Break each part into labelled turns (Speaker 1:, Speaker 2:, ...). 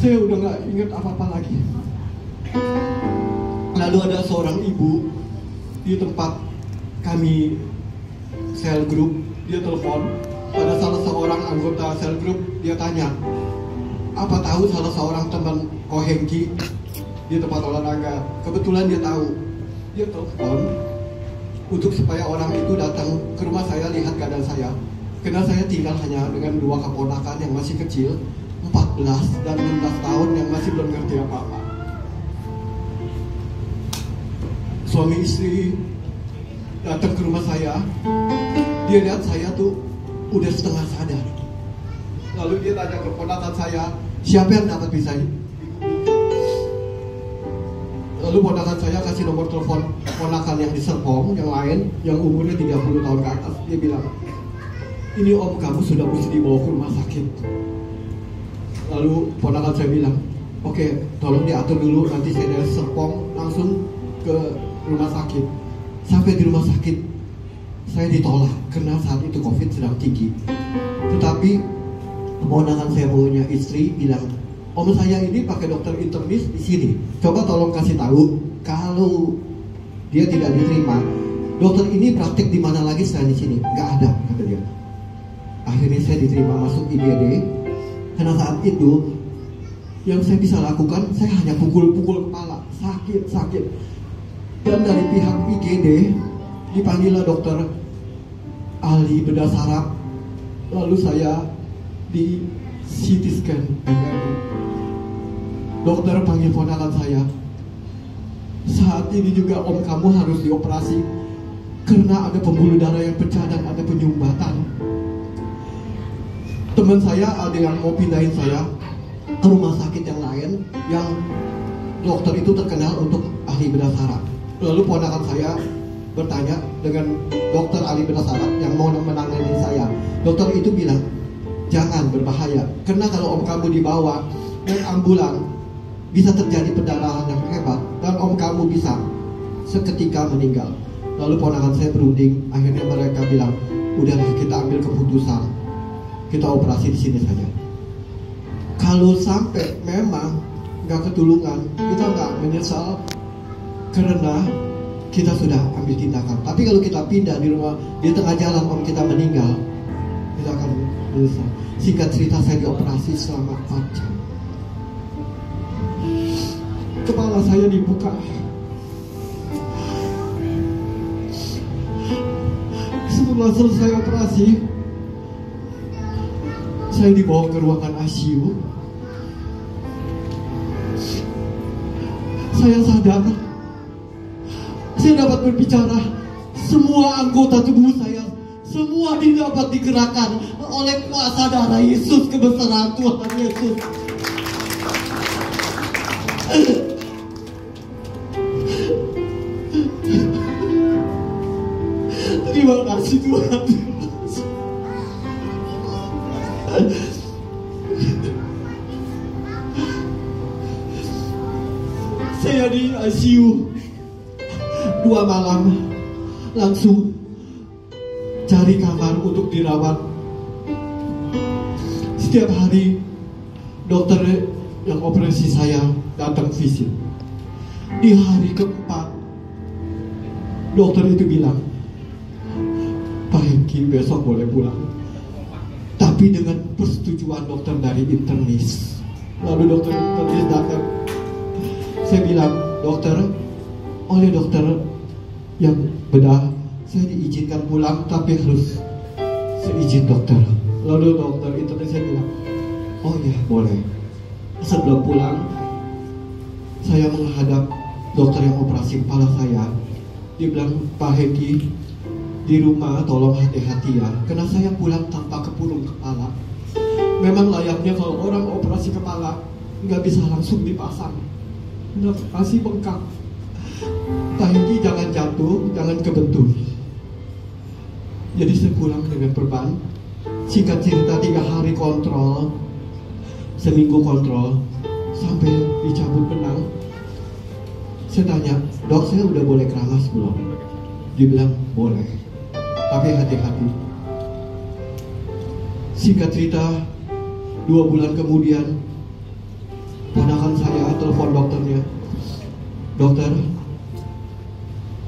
Speaker 1: Saya udah nggak ingat apa-apa lagi. Lalu ada seorang ibu di tempat kami sel group, dia telepon pada salah seorang anggota sel group. Dia tanya, apa tahu salah seorang teman Kohengki di tempat olahraga. Kebetulan dia tahu. Dia telepon untuk supaya orang itu datang ke rumah saya lihat keadaan saya. Karena saya tinggal hanya dengan 2 keponakan yang masih kecil, 14 dan 16 tahun, yang masih belum ngerti apa-apa. Suami istri datang ke rumah saya. Dia lihat saya tuh udah setengah sadar. Lalu dia tanya ke ponakan saya, siapa yang dapat bisa ini? Lalu ponakan saya kasih nomor telepon ponakan yang di Serpong, yang lain, yang umurnya 30 tahun ke atas. Dia bilang, ini om kamu sudah mesti dibawa ke rumah sakit. Lalu ponakan saya bilang, oke, tolong diatur dulu, nanti saya dari Serpong langsung ke rumah sakit. Sampai di rumah sakit, saya ditolak karena saat itu COVID sedang tinggi. Tetapi ponakan saya punya istri bilang, om saya ini pakai dokter internis di sini. Coba tolong kasih tahu kalau dia tidak diterima, dokter ini praktik di mana lagi selain di sini? Nggak ada, kata dia. Akhirnya saya diterima masuk IGD. Karena saat itu yang saya bisa lakukan, saya hanya pukul-pukul kepala, sakit. Dan dari pihak IGD dipanggillah dokter ahli bedah saraf. Lalu saya di CT scan. Dokter panggil ponakan saya, saat ini juga om kamu harus dioperasi karena ada pembuluh darah yang pecah dan ada penyumbatan. Teman saya ada yang mau pindahin saya ke rumah sakit yang lain yang dokter itu terkenal untuk ahli bedah saraf. Lalu ponakan saya bertanya dengan dokter ahli bedah saraf yang mau menangani saya. Dokter itu bilang, jangan, berbahaya. Karena kalau om kamu dibawa naik ambulan, bisa terjadi pendarahan yang hebat dan om kamu bisa seketika meninggal. Lalu ponakan saya berunding. Akhirnya mereka bilang, udahlah kita ambil keputusan, kita operasi di sini saja. Kalau sampai memang nggak ketulungan, kita nggak menyesal karena kita sudah ambil tindakan. Tapi kalau kita pindah di rumah, di tengah jalan om kita meninggal, kita akan menyesal. Singkat cerita, saya dioperasi selama 4 jam. Kepala saya dibuka. Setelah selesai operasi, saya dibawa ke ruangan ICU. Saya sadar, saya dapat berbicara. Semua anggota tubuh saya, semua dapat digerakkan oleh kuasa darah Yesus, kebesaran Tuhan Yesus. Terima kasih Tuhan. Saya di ICU 2 malam, langsung cari kamar untuk dirawat. Setiap hari dokter yang operasi saya datang visit. Di hari keempat, dokter itu bilang, Pak Hengki besok boleh pulang, tapi dengan persetujuan dokter dari internis. Lalu dokter internis datang. Saya bilang, dokter, oleh dokter yang bedah, saya diizinkan pulang, tapi harus seizin dokter. Lalu dokter internis saya bilang, oh ya boleh. Sebelum pulang, saya menghadap dokter yang operasi kepala saya. Dia bilang, Pak Hengki, di rumah tolong hati-hati ya, karena saya pulang tanpa kepurung kepala. Memang layaknya kalau orang operasi kepala nggak bisa langsung dipasang, masih bengkak. Pak Hengki jangan jatuh, jangan kebentur. Jadi saya pulang dengan perban. Singkat cerita 3 hari kontrol, seminggu kontrol, sampai dicabut benang. Saya tanya, dok saya udah boleh keramas belum? Dia bilang boleh, tapi hati-hati. Singkat cerita 2 bulan kemudian dokternya, dokter,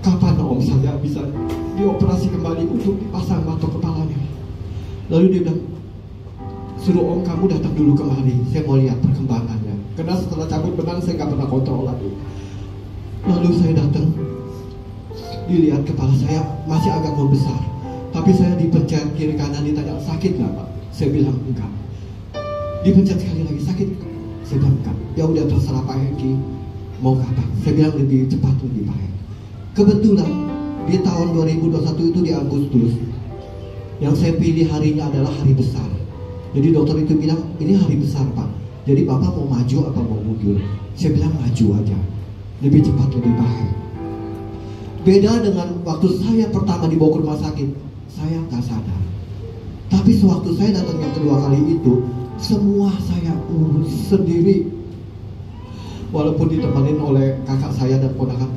Speaker 1: kapan om saya bisa dioperasi kembali untuk dipasang batok kepalanya? Lalu dia bilang, suruh om kamu datang dulu kemari, saya mau lihat perkembangannya. Karena setelah cabut benang saya nggak pernah kontrol lagi. Lalu saya datang, dilihat kepala saya masih agak membesar, tapi saya dipencet kiri kanan, ditanya sakit nggak pak? Saya bilang enggak. Dipencet sekali lagi, sakit? Saya bilang enggak. Ya udah terserah Pak Hengki mau kapan. Saya bilang lebih cepat lebih baik. Kebetulan di tahun 2021 itu di Agustus, yang saya pilih harinya adalah hari besar. Jadi dokter itu bilang, ini hari besar pak, jadi bapak mau maju apa mau mundur? Saya bilang maju aja, lebih cepat lebih baik. Beda dengan waktu saya pertama dibawa ke rumah sakit, saya nggak sadar. Tapi sewaktu saya datang yang kedua kali itu, semua saya urus sendiri. Walaupun ditemenin oleh kakak saya dan ponakan